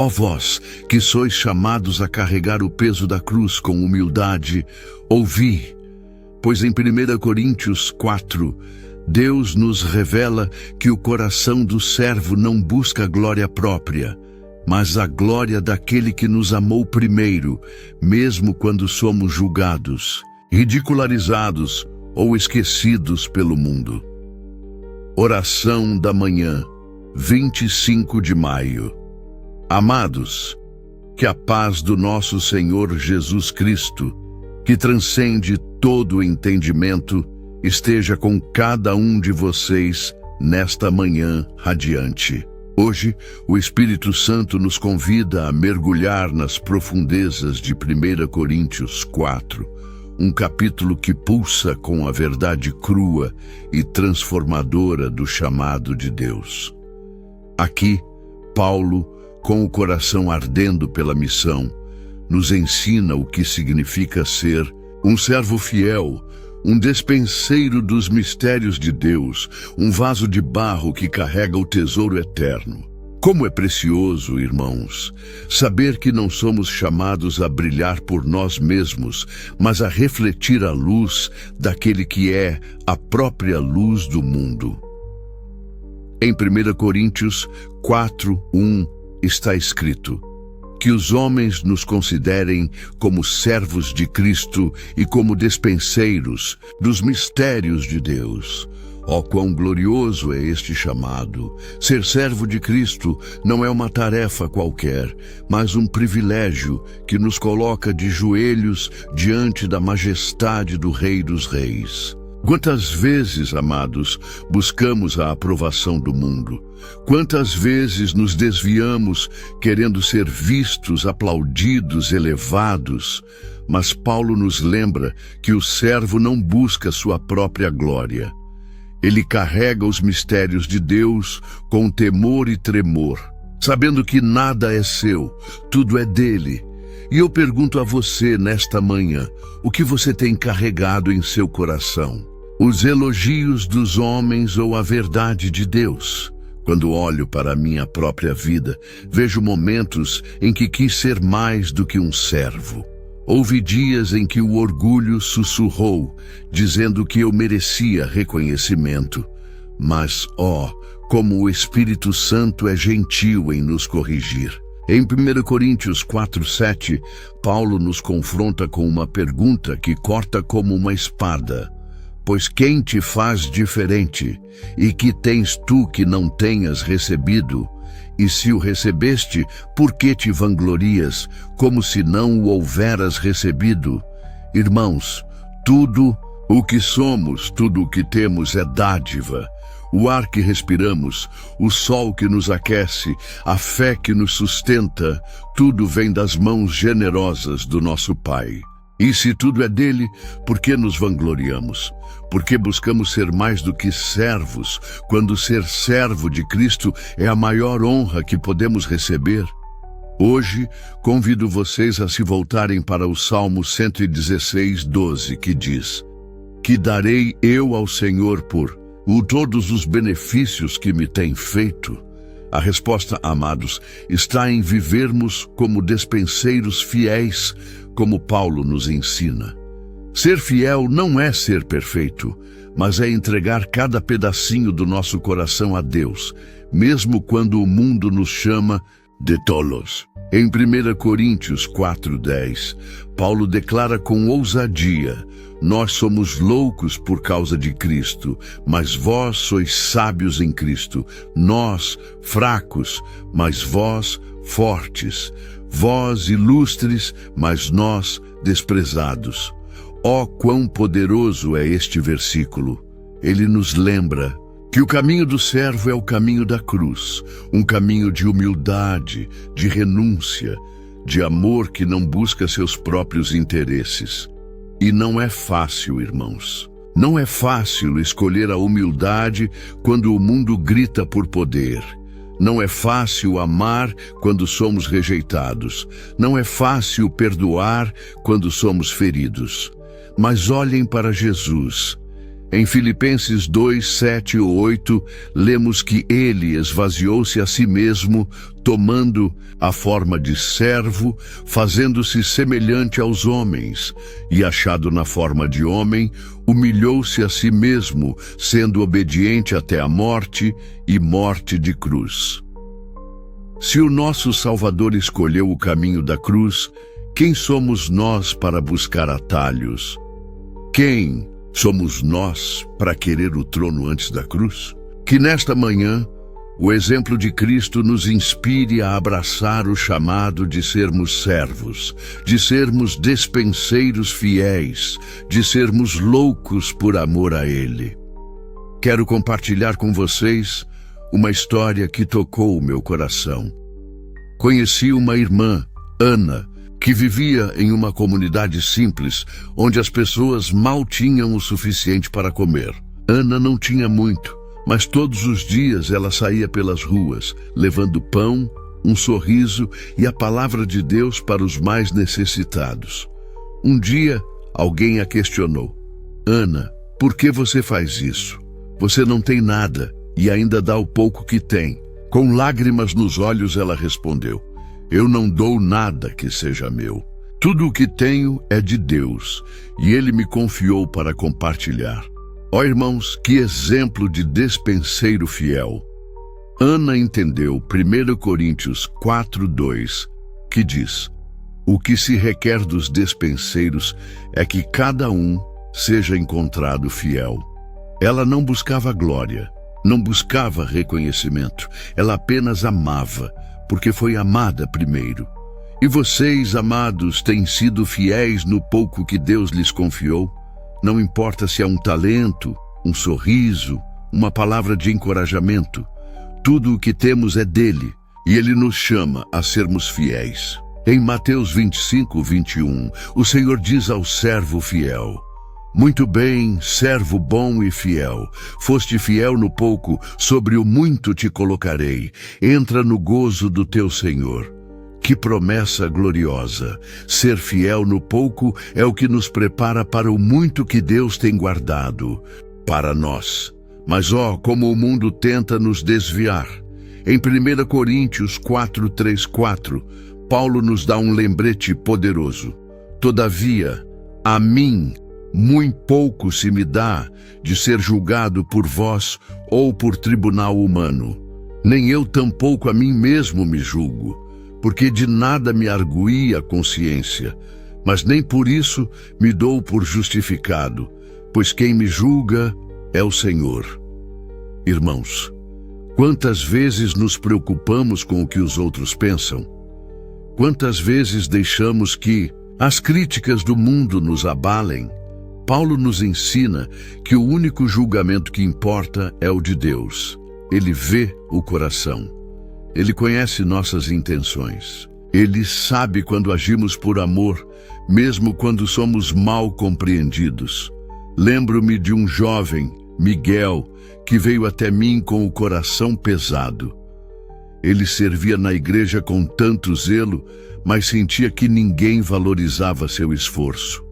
Ó vós, que sois chamados a carregar o peso da cruz com humildade, ouvi. Pois em 1 Coríntios 4, Deus nos revela que o coração do servo não busca glória própria, mas a glória daquele que nos amou primeiro, mesmo quando somos julgados, ridicularizados ou esquecidos pelo mundo. Oração da manhã, 25 de maio. Amados, que a paz do nosso Senhor Jesus Cristo, que transcende todo o entendimento, esteja com cada um de vocês nesta manhã radiante. Hoje, o Espírito Santo nos convida a mergulhar nas profundezas de 1 Coríntios 4, um capítulo que pulsa com a verdade crua e transformadora do chamado de Deus. Aqui, Paulo, com o coração ardendo pela missão, nos ensina o que significa ser um servo fiel, um despenseiro dos mistérios de Deus, um vaso de barro que carrega o tesouro eterno. Como é precioso, irmãos, saber que não somos chamados a brilhar por nós mesmos, mas a refletir a luz daquele que é a própria luz do mundo. Em 1 Coríntios 4:1 está escrito: que os homens nos considerem como servos de Cristo e como despenseiros dos mistérios de Deus. Ó, quão glorioso é este chamado! Ser servo de Cristo não é uma tarefa qualquer, mas um privilégio que nos coloca de joelhos diante da majestade do Rei dos Reis. Quantas vezes, amados, buscamos a aprovação do mundo? Quantas vezes nos desviamos querendo ser vistos, aplaudidos, elevados? Mas Paulo nos lembra que o servo não busca sua própria glória. Ele carrega os mistérios de Deus com temor e tremor, sabendo que nada é seu, tudo é dele. E eu pergunto a você nesta manhã, o que você tem carregado em seu coração? Os elogios dos homens ou a verdade de Deus? Quando olho para a minha própria vida, vejo momentos em que quis ser mais do que um servo. Houve dias em que o orgulho sussurrou, dizendo que eu merecia reconhecimento. Mas, como o Espírito Santo é gentil em nos corrigir. Em 1 Coríntios 4:7, Paulo nos confronta com uma pergunta que corta como uma espada. Pois quem te faz diferente? E que tens tu que não tenhas recebido? E se o recebeste, por que te vanglorias, como se não o houveras recebido? Irmãos, tudo o que somos, tudo o que temos é dádiva. O ar que respiramos, o sol que nos aquece, a fé que nos sustenta, tudo vem das mãos generosas do nosso Pai. E se tudo é dele, por que nos vangloriamos? Por que buscamos ser mais do que servos, quando ser servo de Cristo é a maior honra que podemos receber? Hoje, convido vocês a se voltarem para o Salmo 116:12, que diz: que darei eu ao Senhor por todos os benefícios que me tem feito? A resposta, amados, está em vivermos como despenseiros fiéis, como Paulo nos ensina. Ser fiel não é ser perfeito, mas é entregar cada pedacinho do nosso coração a Deus, mesmo quando o mundo nos chama de tolos. Em 1 Coríntios 4:10, Paulo declara com ousadia: nós somos loucos por causa de Cristo, mas vós sois sábios em Cristo. Nós, fracos, mas vós, fortes. Vós, ilustres, mas nós, desprezados. Ó, quão poderoso é este versículo! Ele nos lembra que o caminho do servo é o caminho da cruz, um caminho de humildade, de renúncia, de amor que não busca seus próprios interesses. E não é fácil, irmãos. Não é fácil escolher a humildade quando o mundo grita por poder. Não é fácil amar quando somos rejeitados. Não é fácil perdoar quando somos feridos. Mas olhem para Jesus. Em Filipenses 2, 7 e 8, lemos que ele esvaziou-se a si mesmo, tomando a forma de servo, fazendo-se semelhante aos homens, e achado na forma de homem, humilhou-se a si mesmo, sendo obediente até a morte e morte de cruz. Se o nosso Salvador escolheu o caminho da cruz, quem somos nós para buscar atalhos? Quem somos nós para querer o trono antes da cruz? Que nesta manhã, o exemplo de Cristo nos inspire a abraçar o chamado de sermos servos, de sermos despenseiros fiéis, de sermos loucos por amor a Ele. Quero compartilhar com vocês uma história que tocou o meu coração. Conheci uma irmã, Ana, que vivia em uma comunidade simples, onde as pessoas mal tinham o suficiente para comer. Ana não tinha muito, mas todos os dias ela saía pelas ruas, levando pão, um sorriso e a palavra de Deus para os mais necessitados. Um dia, alguém a questionou: Ana, por que você faz isso? Você não tem nada e ainda dá o pouco que tem. Com lágrimas nos olhos, ela respondeu: eu não dou nada que seja meu. Tudo o que tenho é de Deus, e Ele me confiou para compartilhar. Ó irmãos, que exemplo de despenseiro fiel! Ana entendeu 1 Coríntios 4:2, que diz: o que se requer dos despenseiros é que cada um seja encontrado fiel. Ela não buscava glória, não buscava reconhecimento, ela apenas amava, porque foi amada primeiro. E vocês, amados, têm sido fiéis no pouco que Deus lhes confiou? Não importa se é um talento, um sorriso, uma palavra de encorajamento. Tudo o que temos é dele, e ele nos chama a sermos fiéis. Em Mateus 25:21, o Senhor diz ao servo fiel: muito bem, servo bom e fiel. Foste fiel no pouco, sobre o muito te colocarei. Entra no gozo do teu Senhor. Que promessa gloriosa! Ser fiel no pouco é o que nos prepara para o muito que Deus tem guardado para nós. Mas como o mundo tenta nos desviar. Em 1 Coríntios 4:3-4, Paulo nos dá um lembrete poderoso. Todavia, a mim muito pouco se me dá de ser julgado por vós ou por tribunal humano. Nem eu tampouco a mim mesmo me julgo, porque de nada me arguí a consciência, mas nem por isso me dou por justificado, pois quem me julga é o Senhor. Irmãos, quantas vezes nos preocupamos com o que os outros pensam? Quantas vezes deixamos que as críticas do mundo nos abalem? Paulo nos ensina que o único julgamento que importa é o de Deus. Ele vê o coração. Ele conhece nossas intenções. Ele sabe quando agimos por amor, mesmo quando somos mal compreendidos. Lembro-me de um jovem, Miguel, que veio até mim com o coração pesado. Ele servia na igreja com tanto zelo, mas sentia que ninguém valorizava seu esforço.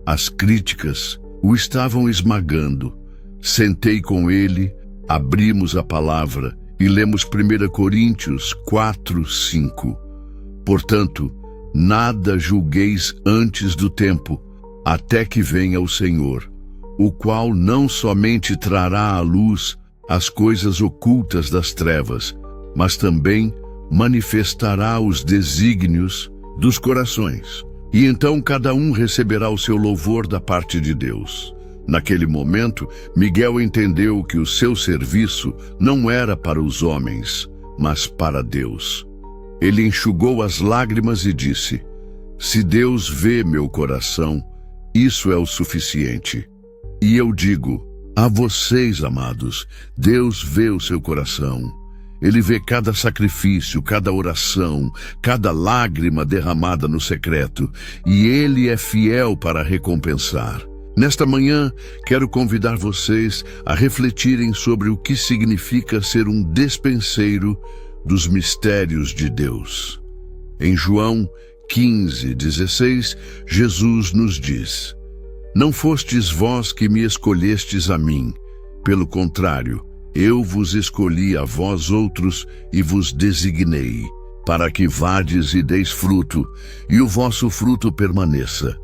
As críticas o estavam esmagando. Sentei com ele, abrimos a palavra e lemos 1 Coríntios 4:5. Portanto, nada julgueis antes do tempo, até que venha o Senhor, o qual não somente trará à luz as coisas ocultas das trevas, mas também manifestará os desígnios dos corações. E então cada um receberá o seu louvor da parte de Deus. Naquele momento, Miguel entendeu que o seu serviço não era para os homens, mas para Deus. Ele enxugou as lágrimas e disse: se Deus vê meu coração, isso é o suficiente. E eu digo a vocês, amados, Deus vê o seu coração. Ele vê cada sacrifício, cada oração, cada lágrima derramada no secreto, e Ele é fiel para recompensar. Nesta manhã, quero convidar vocês a refletirem sobre o que significa ser um despenseiro dos mistérios de Deus. Em João 15:16, Jesus nos diz: Não fostes vós que me escolhestes a mim. Pelo contrário, eu vos escolhi a vós outros e vos designei, para que vades e deis fruto, e o vosso fruto permaneça.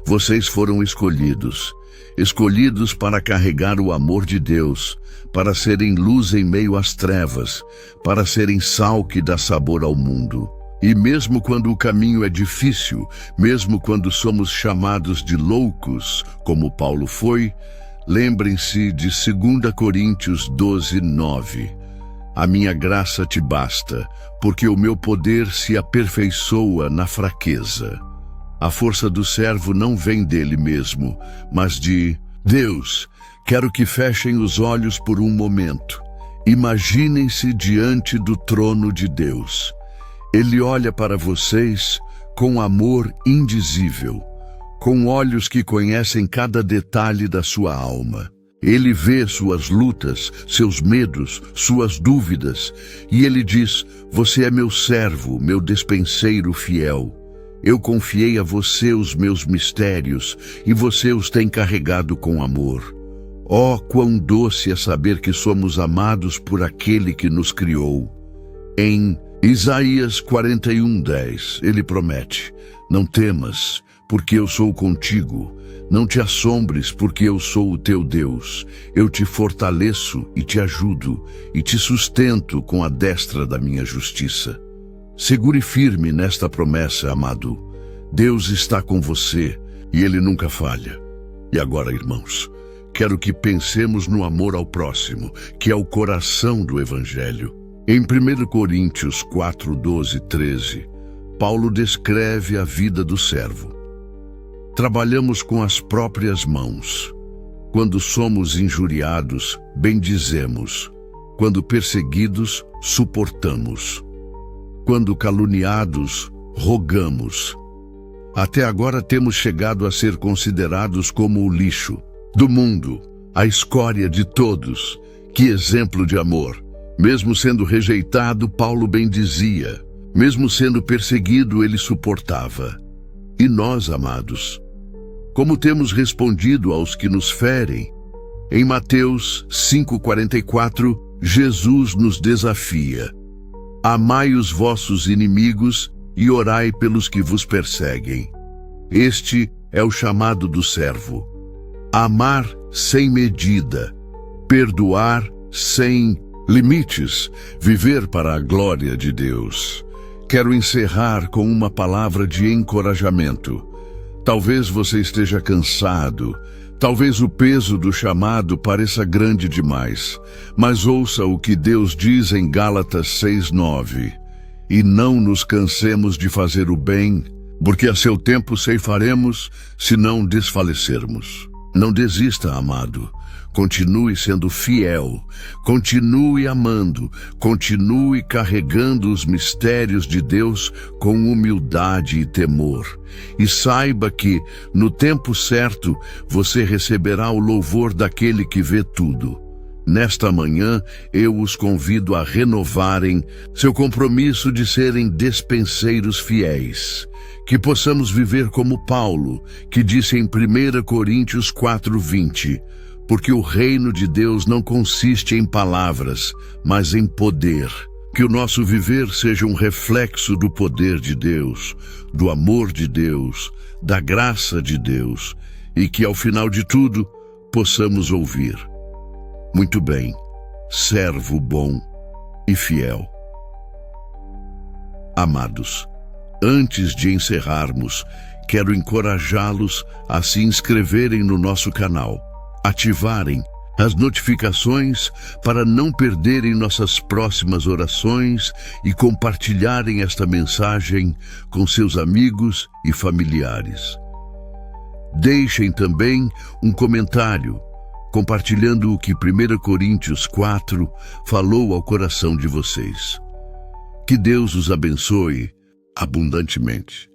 Vocês foram escolhidos para carregar o amor de Deus, para serem luz em meio às trevas, para serem sal que dá sabor ao mundo. E mesmo quando o caminho é difícil, mesmo quando somos chamados de loucos, como Paulo foi, lembrem-se de 2 Coríntios 12:9. A minha graça te basta, porque o meu poder se aperfeiçoa na fraqueza. A força do servo não vem dele mesmo, mas de Deus. Quero que fechem os olhos por um momento. Imaginem-se diante do trono de Deus. Ele olha para vocês com amor indizível, com olhos que conhecem cada detalhe da sua alma. Ele vê suas lutas, seus medos, suas dúvidas, e ele diz: você é meu servo, meu despenseiro fiel. Eu confiei a você os meus mistérios, e você os tem carregado com amor. Oh, quão doce é saber que somos amados por aquele que nos criou. Em Isaías 41:10, ele promete: não temas, porque eu sou contigo. Não te assombres, porque eu sou o teu Deus. Eu te fortaleço e te ajudo, e te sustento com a destra da minha justiça. Segure firme nesta promessa, amado. Deus está com você, e Ele nunca falha. E agora, irmãos, quero que pensemos no amor ao próximo, que é o coração do Evangelho. Em 1 Coríntios 4:12-13, Paulo descreve a vida do servo. Trabalhamos com as próprias mãos. Quando somos injuriados, bendizemos. Quando perseguidos, suportamos. Quando caluniados, rogamos. Até agora temos chegado a ser considerados como o lixo do mundo, a escória de todos. Que exemplo de amor! Mesmo sendo rejeitado, Paulo bendizia. Mesmo sendo perseguido, ele suportava. E nós, amados, como temos respondido aos que nos ferem? Em Mateus 5:44, Jesus nos desafia: amai os vossos inimigos e orai pelos que vos perseguem. Este é o chamado do servo. Amar sem medida, perdoar sem limites, viver para a glória de Deus. Quero encerrar com uma palavra de encorajamento. Talvez você esteja cansado, talvez o peso do chamado pareça grande demais, mas ouça o que Deus diz em Gálatas 6:9. E não nos cansemos de fazer o bem, porque a seu tempo ceifaremos, se não desfalecermos. Não desista, amado. Continue sendo fiel, continue amando, continue carregando os mistérios de Deus com humildade e temor. E saiba que, no tempo certo, você receberá o louvor daquele que vê tudo. Nesta manhã, eu os convido a renovarem seu compromisso de serem despenseiros fiéis. Que possamos viver como Paulo, que disse em 1 Coríntios 4:20, porque o reino de Deus não consiste em palavras, mas em poder. Que o nosso viver seja um reflexo do poder de Deus, do amor de Deus, da graça de Deus, e que ao final de tudo possamos ouvir: muito bem, servo bom e fiel. Amados, antes de encerrarmos, quero encorajá-los a se inscreverem no nosso canal, ativarem as notificações para não perderem nossas próximas orações e compartilharem esta mensagem com seus amigos e familiares. Deixem também um comentário, compartilhando o que 1 Coríntios 4 falou ao coração de vocês. Que Deus os abençoe abundantemente.